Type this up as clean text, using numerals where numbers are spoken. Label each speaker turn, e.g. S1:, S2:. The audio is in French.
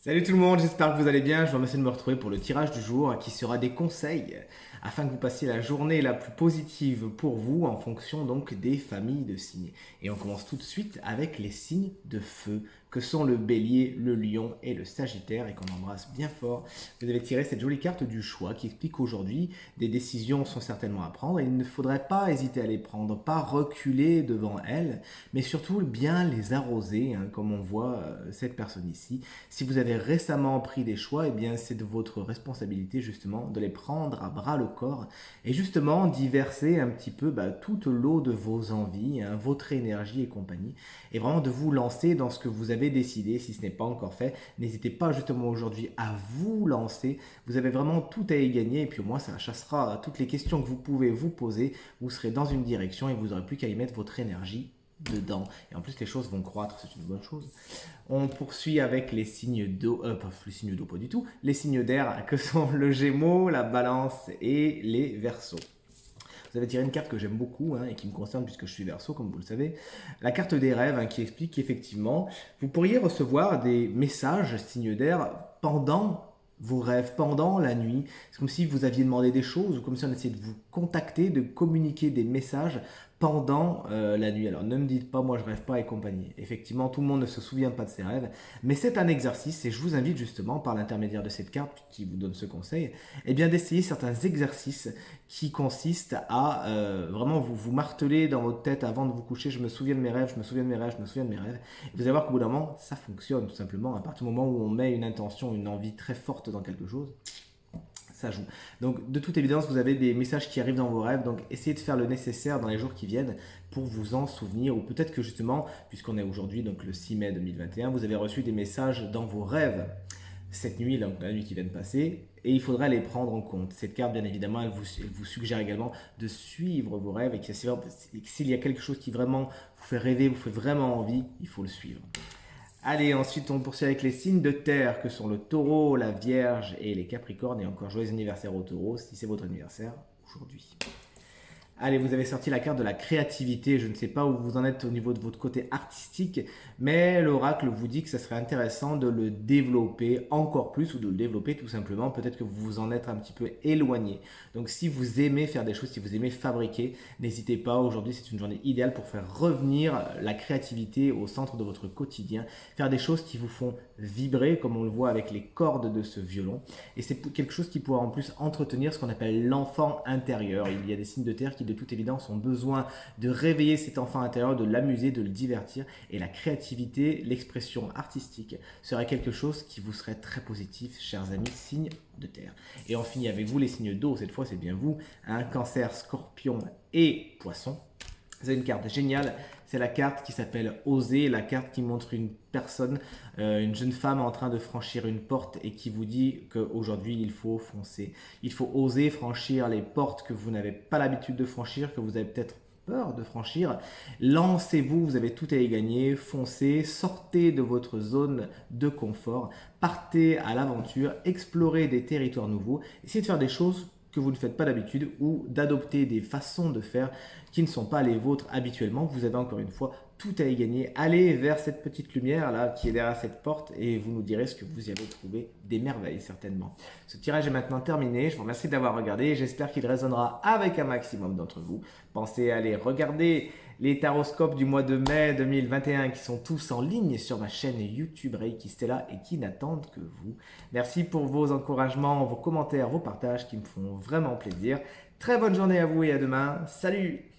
S1: Salut tout le monde, j'espère que vous allez bien. Je vous remercie de me retrouver pour le tirage du jour qui sera des conseils afin que vous passiez la journée la plus positive pour vous en fonction donc des familles de signes. Et on commence tout de suite avec les signes de feu que sont le bélier, le lion et le sagittaire et qu'on embrasse bien fort. Vous avez tiré cette jolie carte du choix qui explique qu'aujourd'hui des décisions sont certainement à prendre et il ne faudrait pas hésiter à les prendre, pas reculer devant elles, mais surtout bien les arroser comme on voit cette personne ici. Si vous avez récemment pris des choix, eh bien c'est de votre responsabilité justement de les prendre à bras le corps et justement d'y verser un petit peu toute l'eau de vos envies, votre énergie et compagnie, et vraiment de vous lancer dans ce que vous avez décidé. Si ce n'est pas encore fait, n'hésitez pas justement aujourd'hui à vous lancer. Vous avez vraiment tout à y gagner et puis au moins ça chassera toutes les questions que vous pouvez vous poser. Vous serez dans une direction et vous n'aurez plus qu'à y mettre votre énergie dedans. Et en plus, les choses vont croître, c'est une bonne chose. On poursuit avec les signes d'eau, pas les signes d'eau, pas du tout, les signes d'air que sont le Gémeaux, la Balance et les Verseaux. Vous avez tiré une carte que j'aime beaucoup et qui me concerne puisque je suis Verseau, comme vous le savez. La carte des rêves qui explique qu'effectivement, vous pourriez recevoir des messages signes d'air pendant vos rêves, pendant la nuit. C'est comme si vous aviez demandé des choses ou comme si on essayait de vous contacter, de communiquer des messages pendant la nuit. Alors ne me dites pas moi je rêve pas et compagnie. Effectivement, tout le monde ne se souvient pas de ses rêves, mais c'est un exercice et je vous invite justement par l'intermédiaire de cette carte qui vous donne ce conseil, eh bien d'essayer certains exercices qui consistent à vraiment vous marteler dans votre tête avant de vous coucher. Je me souviens de mes rêves, je me souviens de mes rêves, je me souviens de mes rêves. Et vous allez voir qu'au bout d'un moment, ça fonctionne tout simplement. À partir du moment où on met une intention, une envie très forte dans quelque chose, ça joue. Donc de toute évidence, vous avez des messages qui arrivent dans vos rêves, donc essayez de faire le nécessaire dans les jours qui viennent pour vous en souvenir, ou peut-être que justement, puisqu'on est aujourd'hui donc le 6 mai 2021, vous avez reçu des messages dans vos rêves cette nuit, donc la nuit qui vient de passer, et il faudra les prendre en compte. Cette carte, bien évidemment, elle vous suggère également de suivre vos rêves, et que s'il y a quelque chose qui vraiment vous fait rêver, vous fait vraiment envie, il faut le suivre. Allez, ensuite on poursuit avec les signes de terre que sont le taureau, la vierge et les capricornes. Et encore joyeux anniversaire au taureau si c'est votre anniversaire aujourd'hui. Allez, vous avez sorti la carte de la créativité. Je ne sais pas où vous en êtes au niveau de votre côté artistique, mais l'oracle vous dit que ça serait intéressant de le développer encore plus ou de le développer tout simplement. Peut-être que vous vous en êtes un petit peu éloigné. Donc si vous aimez faire des choses, si vous aimez fabriquer, n'hésitez pas. Aujourd'hui, c'est une journée idéale pour faire revenir la créativité au centre de votre quotidien. Faire des choses qui vous font vibrer, comme on le voit avec les cordes de ce violon. Et c'est quelque chose qui pourra en plus entretenir ce qu'on appelle l'enfant intérieur. Il y a des signes de terre qui de toute évidence ont besoin de réveiller cet enfant intérieur, de l'amuser, de le divertir. Et la créativité, l'expression artistique serait quelque chose qui vous serait très positif, chers amis, signes de terre. Et on finit avec vous les signes d'eau, cette fois c'est bien vous, Cancer, Scorpion et Poisson. Vous avez une carte géniale, c'est la carte qui s'appelle Oser, la carte qui montre une personne, une jeune femme en train de franchir une porte et qui vous dit qu'aujourd'hui il faut foncer. Il faut oser franchir les portes que vous n'avez pas l'habitude de franchir, que vous avez peut-être peur de franchir. Lancez-vous, vous avez tout à y gagner, foncez, sortez de votre zone de confort, partez à l'aventure, explorez des territoires nouveaux, essayez de faire des choses que vous ne faites pas d'habitude ou d'adopter des façons de faire qui ne sont pas les vôtres habituellement. Vous avez encore une fois tout à y gagner. Allez vers cette petite lumière là qui est derrière cette porte et vous nous direz ce que vous y avez trouvé, des merveilles certainement. Ce tirage est maintenant terminé. Je vous remercie d'avoir regardé. J'espère qu'il résonnera avec un maximum d'entre vous. Pensez à aller regarder les taroscopes du mois de mai 2021 qui sont tous en ligne sur ma chaîne YouTube Reiki Stella et qui n'attendent que vous. Merci pour vos encouragements, vos commentaires, vos partages qui me font vraiment plaisir. Très bonne journée à vous et à demain. Salut!